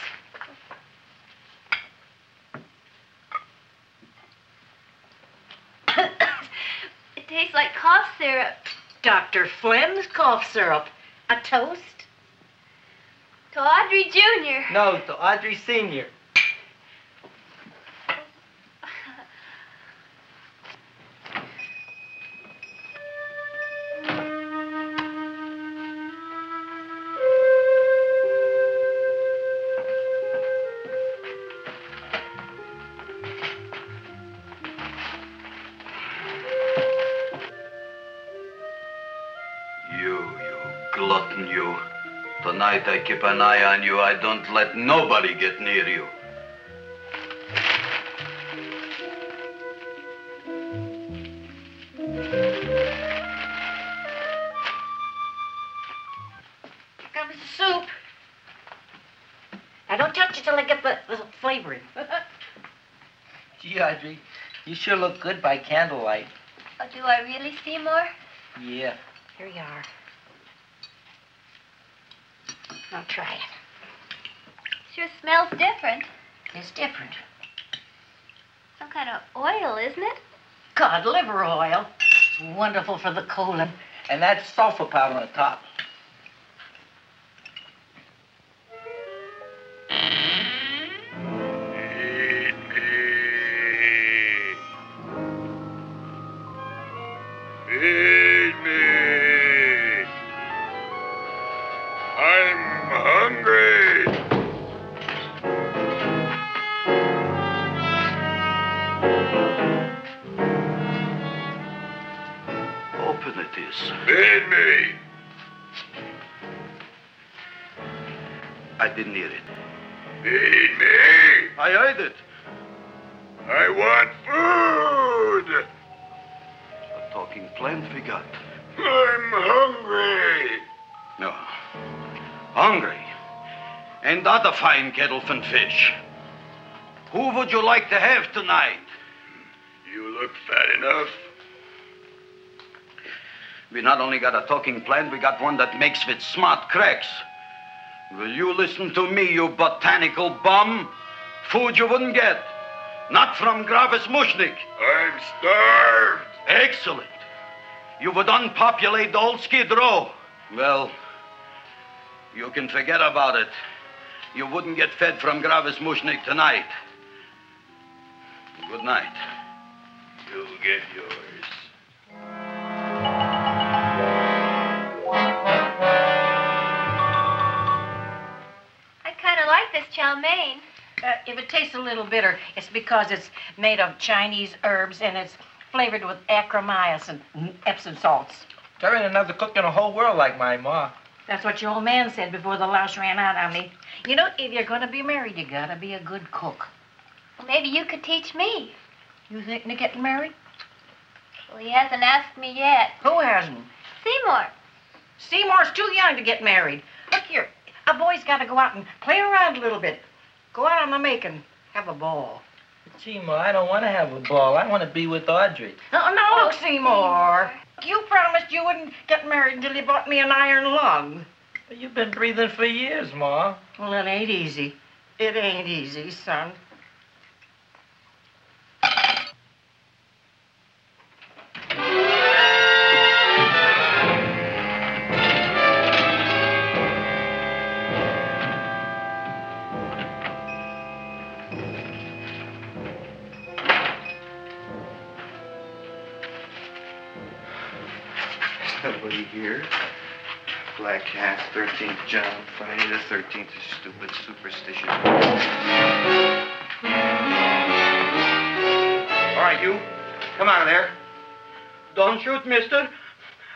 It tastes like cough syrup. Dr. Flynn's cough syrup. A toast? To Audrey Jr. No, to Audrey Sr. Glutton, you. Tonight I keep an eye on you. I don't let nobody get near you. Comes the soup. Now, don't touch it till I get the flavoring. Gee, Audrey, you sure look good by candlelight. Oh, do I really, Seymour? Yeah. Here you are. Now try it. Sure smells different. It's different. Some kind of oil, isn't it? Cod liver oil. It's wonderful for the colon. And that's sulfur powder on the top. Eat me. Feed me. I'm hungry. Open it is. Feed me. I didn't hear it. Feed me. I heard it. I want food. A talking plant we got. I'm hungry. No. Hungry. And other fine kettlefen fish. Who would you like to have tonight? You look fat enough. We not only got a talking plant, we got one that makes with smart cracks. Will you listen to me, you botanical bum? Food you wouldn't get. Not from Gravis Mushnik. I'm starved. Excellent. You would unpopulate the old Skid Row. Well, you can forget about it. You wouldn't get fed from Gravis Mushnik tonight. Good night. You'll get yours. I kind of like this chow mein. If it tastes a little bitter, it's because it's made of Chinese herbs and it's flavored with acromyas and Epsom salts. There ain't another cook in the whole world like my ma. That's what your old man said before the louse ran out on me. You know, if you're going to be married, you got to be a good cook. Well, maybe you could teach me. You thinking of getting married? Well, he hasn't asked me yet. Who hasn't? Seymour. Seymour's too young to get married. Look here, a boy's got to go out and play around a little bit. Go out on the make and have a ball. Seymour, I don't want to have a ball. I want to be with Audrey. No, look, Seymour. You promised you wouldn't get married until you bought me an iron lung. But you've been breathing for years, Ma. Well, it ain't easy. It ain't easy, son. Nobody here. Black cat, 13th John, Friday the 13th is stupid, superstitious. All right, you. Come out of there. Don't shoot, mister.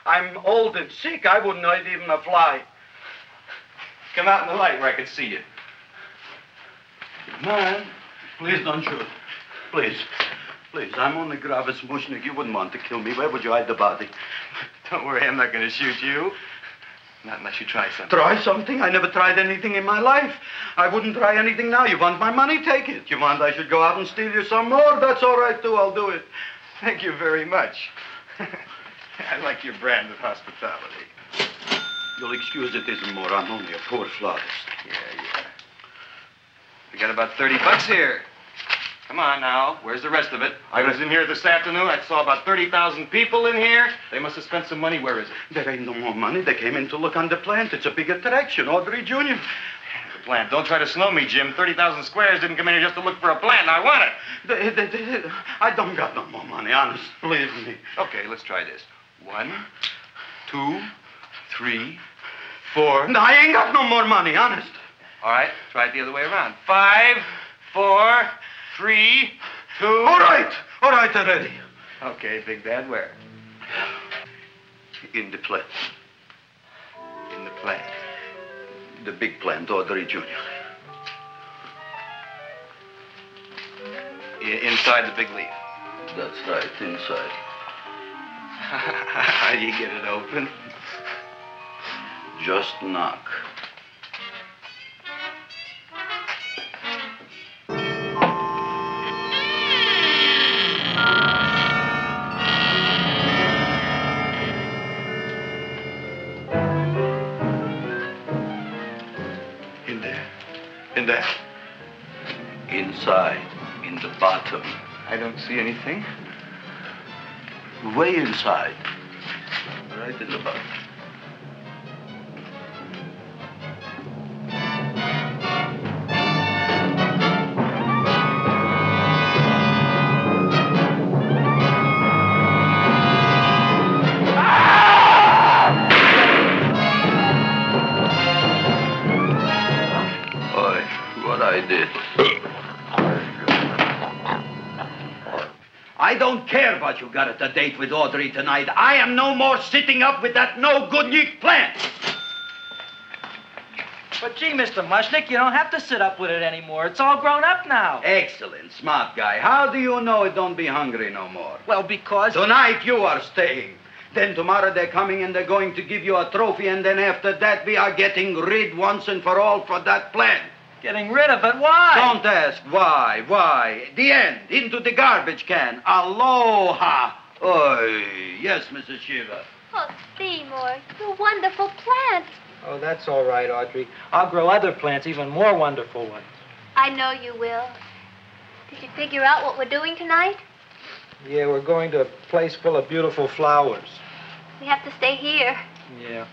I'm old and sick. I wouldn't hurt even a fly. Come out in the light where I can see you. Man, please don't shoot. Please. Please, I'm only Gravis Mushnik. You wouldn't want to kill me. Where would you hide the body? Don't worry, I'm not going to shoot you. Not unless you try something. Try something? I never tried anything in my life. I wouldn't try anything now. You want my money? Take it. You want I should go out and steal you some more? That's all right, too. I'll do it. Thank you very much. I like your brand of hospitality. You'll excuse it isn't more. I'm only a poor flautist. Yeah. We got about $30 here. Come on now. Where's the rest of it? I was in here this afternoon. I saw about 30,000 people in here. They must have spent some money. Where is it? There ain't no more money. They came in to look on the plant. It's a big attraction. Audrey Jr. The plant. Don't try to snow me, Jim. 30,000 squares didn't come in here just to look for a plant. I want it. I don't got no more money, honest. Believe me. Okay, let's try this. 1, 2, 3, 4. No, I ain't got no more money, honest. All right, try it the other way around. 5, 4, 3, 2. All right already. Okay, Big Dad, where? In the plant. In the plant. The big plant, Audrey Jr. Inside the big leaf. That's right, inside. How do you get it open? Just knock. In there. Inside, in the bottom. I don't see anything. Way inside. Right in the bottom. I don't care what you got at the date with Audrey tonight. I am no more sitting up with that no-good Nick plant. But gee, Mr. Mushnik, you don't have to sit up with it anymore. It's all grown up now. Excellent, smart guy. How do you know it don't be hungry no more? Well, because... Tonight you are staying. Then tomorrow they're coming and they're going to give you a trophy, and then after that we are getting rid once and for all for that plant. Getting rid of it? Why? Don't ask why. Why? The end. Into the garbage can. Aloha. Oy. Yes, Mrs. Shiva. Oh, Seymour, you wonderful plant. Oh, that's all right, Audrey. I'll grow other plants, even more wonderful ones. I know you will. Did you figure out what we're doing tonight? Yeah, we're going to a place full of beautiful flowers. We have to stay here. Yeah.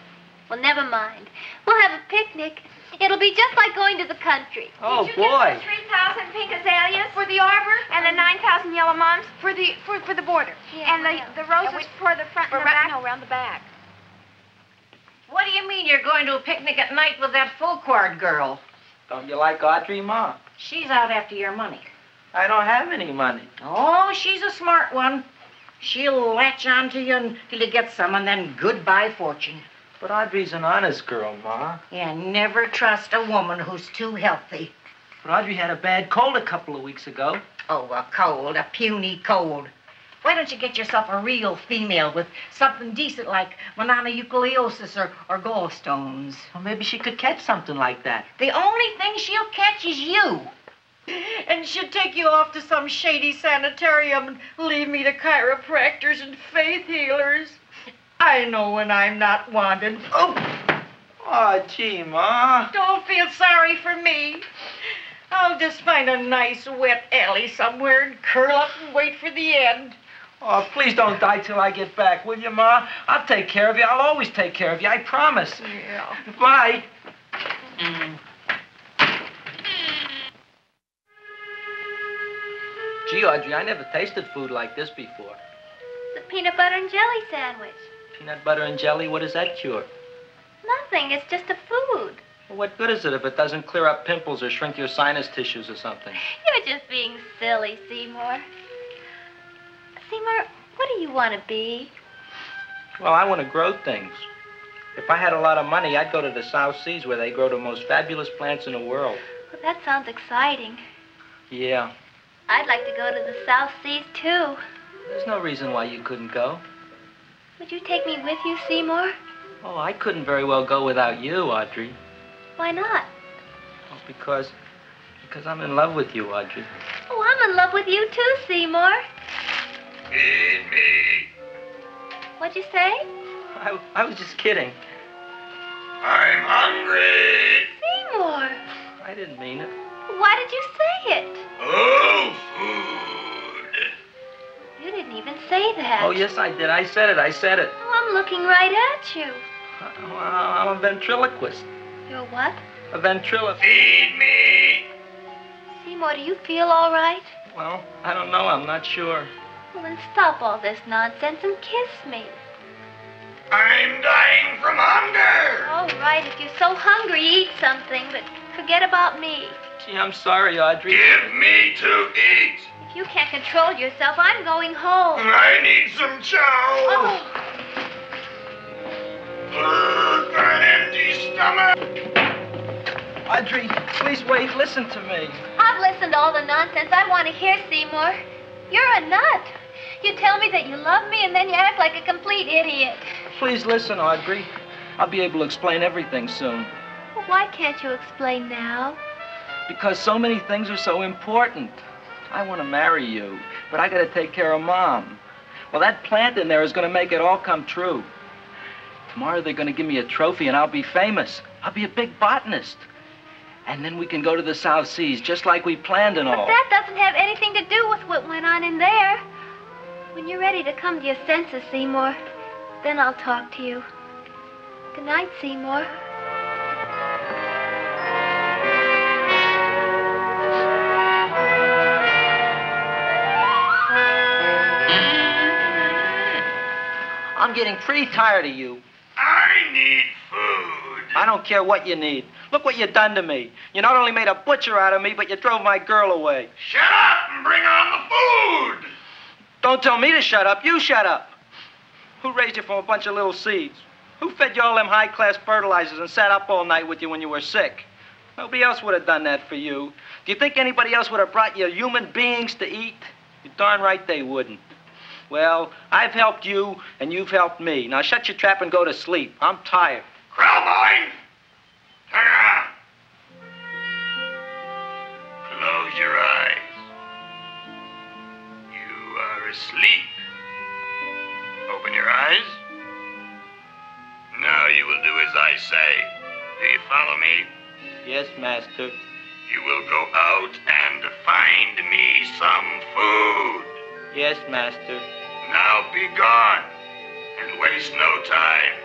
Well, never mind. We'll have a picnic. It'll be just like going to the country. Oh, Did you boy. Get the 3,000 pink azaleas for the arbor and the 9,000 yellow mums for the border. Yeah, and the roses for the front and the back. No, around the back. What do you mean you're going to a picnic at night with that full-quart girl? Don't you like Audrey, Ma? She's out after your money. I don't have any money. Oh, she's a smart one. She'll latch onto you until you get some, and then goodbye fortune. But Audrey's an honest girl, Ma. Yeah, never trust a woman who's too healthy. But Audrey had a bad cold a couple of weeks ago. Oh, a cold, a puny cold. Why don't you get yourself a real female with something decent like mononucleosis or gallstones? Well, maybe she could catch something like that. The only thing she'll catch is you. And she'll take you off to some shady sanitarium and leave me to chiropractors and faith healers. I know when I'm not wanted. Oh, gee, Ma. Don't feel sorry for me. I'll just find a nice wet alley somewhere and curl up and wait for the end. Oh, please don't die till I get back, will you, Ma? I'll take care of you. I'll always take care of you. I promise. Yeah. Bye. Gee, Audrey, I never tasted food like this before. The peanut butter and jelly sandwich. Peanut butter and jelly, what does that cure? Nothing. It's just a food. Well, what good is it if it doesn't clear up pimples or shrink your sinus tissues or something? You're just being silly, Seymour. Seymour, what do you want to be? Well, I want to grow things. If I had a lot of money, I'd go to the South Seas where they grow the most fabulous plants in the world. Well, that sounds exciting. Yeah. I'd like to go to the South Seas, too. There's no reason why you couldn't go. Would you take me with you, Seymour? Oh, I couldn't very well go without you, Audrey. Why not? Well, because I'm in love with you, Audrey. Oh, I'm in love with you, too, Seymour. Feed me. What'd you say? I was just kidding. I'm hungry. Seymour. I didn't mean it. Why did you say it? Oh, food. You didn't even say that. Oh, yes, I did. I said it. Oh, I'm looking right at you. I'm a ventriloquist. You're what? A ventriloquist. Feed me. Seymour, do you feel all right? Well, I don't know. I'm not sure. Well, then stop all this nonsense and kiss me. I'm dying from hunger. All right, if you're so hungry, eat something, but forget about me. Gee, I'm sorry, Audrey. Give me to eat. If you can't control yourself, I'm going home. I need some chow. Oh. Got an empty stomach. Audrey, please wait. Listen to me. I've listened to all the nonsense I want to hear, Seymour. You're a nut. You tell me that you love me, and then you act like a complete idiot. Please listen, Audrey. I'll be able to explain everything soon. Well, why can't you explain now? Because so many things are so important. I want to marry you, but I got to take care of Mom. Well, that plant in there is going to make it all come true. Tomorrow they're going to give me a trophy, and I'll be famous. I'll be a big botanist. And then we can go to the South Seas, just like we planned and all. But that doesn't have anything to do with what went on in there. When you're ready to come to your senses, Seymour, then I'll talk to you. Good night, Seymour. I'm getting pretty tired of you. I need food. I don't care what you need. Look what you done to me. You not only made a butcher out of me, but you drove my girl away. Shut up and bring on the food. Don't tell me to shut up. You shut up. Who raised you from a bunch of little seeds? Who fed you all them high-class fertilizers and sat up all night with you when you were sick? Nobody else would have done that for you. Do you think anybody else would have brought you human beings to eat? You're darn right they wouldn't. Well, I've helped you, and you've helped me. Now shut your trap and go to sleep. I'm tired. Crowline! Turn around. Close your eyes. You are asleep. Open your eyes. Now you will do as I say. Do you follow me? Yes, Master. You will go out and find me some food. Yes, master. Now be gone, and waste no time.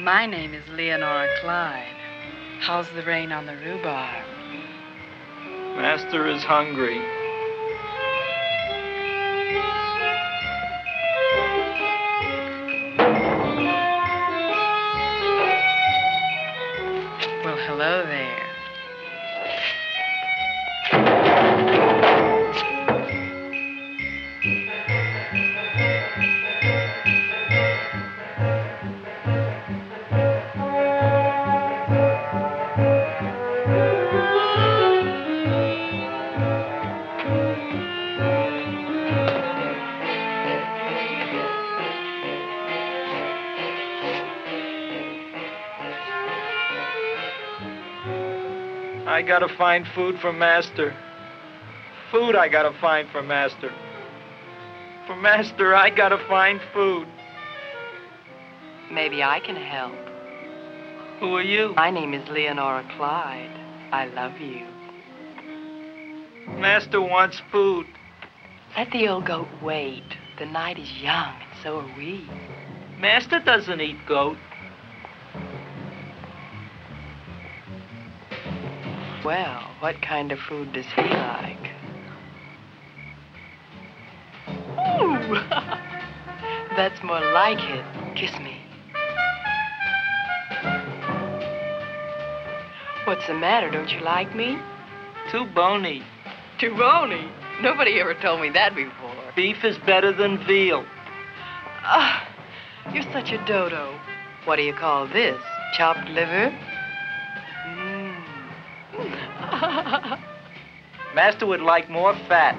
My name is Leonora Clyde. How's the rain on the rhubarb? Master is hungry. Well, hello there. I gotta find food for Master. Food I gotta find for Master. For Master, I gotta find food. Maybe I can help. Who are you? My name is Leonora Clyde. I love you. Master wants food. Let the old goat wait. The night is young, and so are we. Master doesn't eat goat. Well, what kind of food does he like? Ooh! That's more like it. Kiss me. What's the matter? Don't you like me? Too bony. Too bony? Nobody ever told me that before. Beef is better than veal. Ah, you're such a dodo. What do you call this? Chopped liver? Master would like more fat.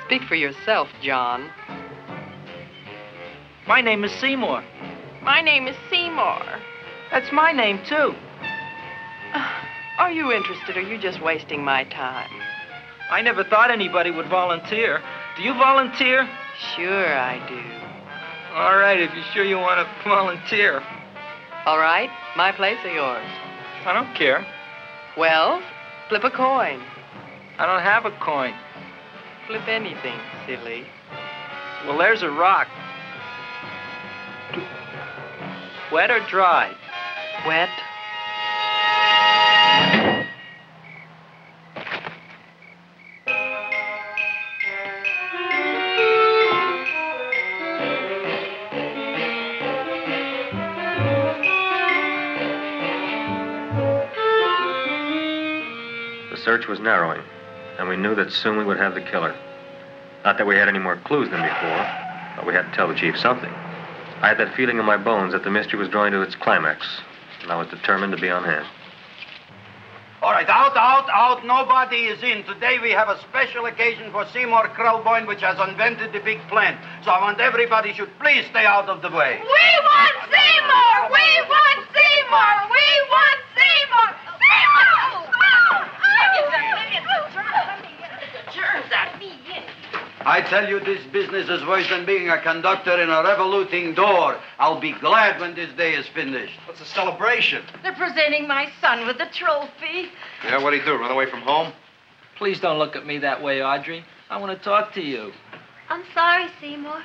Speak for yourself, John. My name is Seymour. My name is Seymour. That's my name, too. Are you interested, or are you just wasting my time? I never thought anybody would volunteer. Do you volunteer? Sure I do. All right, if you're sure you want to volunteer. All right, my place or yours? I don't care. Well, flip a coin. I don't have a coin. Flip anything, silly. Well, there's a rock. Wet or dry? Wet. The search was narrowing, and we knew that soon we would have the killer. Not that we had any more clues than before, but we had to tell the chief something. I had that feeling in my bones that the mystery was drawing to its climax, and I was determined to be on hand. All right, out. Nobody is in. Today we have a special occasion for Seymour Krelboyne, which has invented the big plan. So I want everybody should please stay out of the way. We want Seymour! We want Seymour! We want Seymour! Seymour! Germs at me. I tell you, this business is worse than being a conductor in a revoluting door. I'll be glad when this day is finished. What's a celebration? They're presenting my son with a trophy. Yeah, what'd he do, run away from home? Please don't look at me that way, Audrey. I want to talk to you. I'm sorry, Seymour.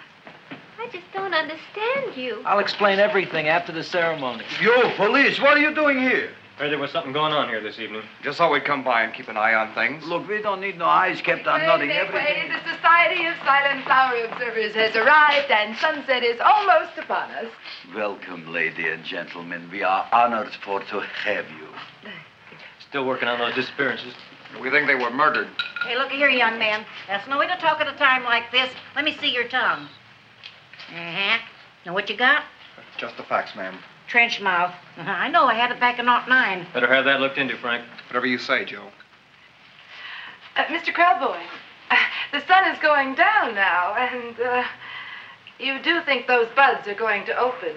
I just don't understand you. I'll explain everything after the ceremony. You, police, what are you doing here? Heard there was something going on here this evening. Just thought we'd come by and keep an eye on things. Look, we don't need no eyes kept on nothing. Everything. The Society of Silent Flower Observers has arrived, and sunset is almost upon us. Welcome, lady and gentlemen. We are honored for to have you. Still working on those disappearances. We think they were murdered. Hey, look here, young man. That's no way to talk at a time like this. Let me see your tongue. Uh-huh. Now, what you got? Just the facts, ma'am. Trench mouth. I know, I had it back in '09. Better have that looked into, Frank. Whatever you say, Joe. Mr. Krellboy, the sun is going down now, and you do think those buds are going to open?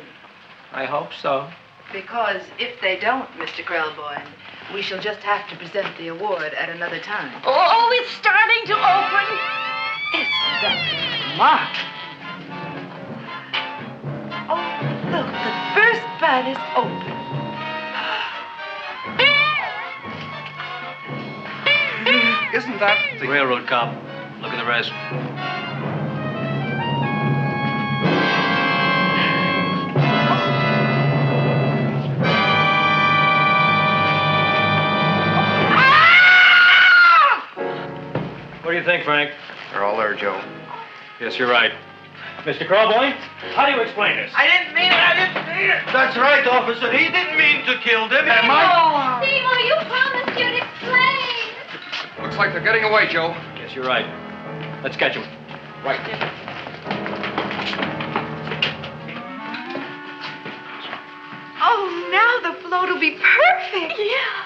I hope so. Because if they don't, Mr. Krellboy, we shall just have to present the award at another time. Oh, it's starting to open. Isn't that marvelous? Oh, look, the first bud is open. Isn't that the railroad cop? Look at the rest. What do you think, Frank? They're all there, Joe. Yes, you're right. Mr. Krellboy, how do you explain this? I didn't mean it. That's right, officer. He didn't mean to kill them. Seymour, you promised you'd explain. Looks like they're getting away, Joe. Yes, you're right. Let's catch them. Right. Oh, now the float will be perfect. Yeah.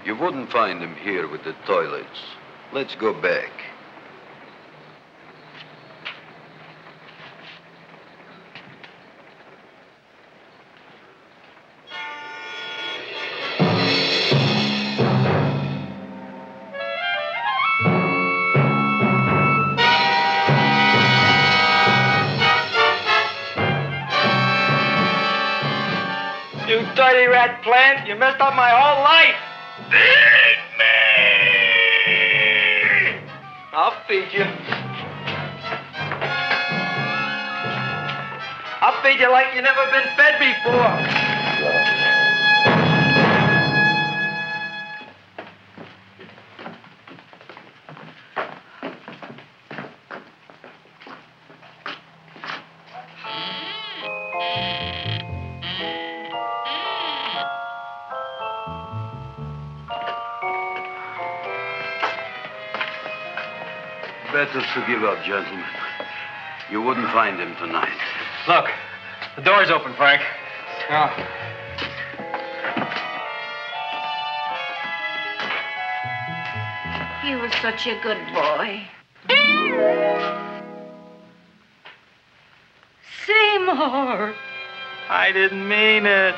You wouldn't find him here with the toilets. Let's go back. You dirty rat plant, you messed up my whole life. Feed me! I'll feed you. I'll feed you like you never been fed before. Better to give up, gentlemen. You wouldn't find him tonight. Look, the door's open, Frank. Oh. He was such a good boy. Seymour! I didn't mean it.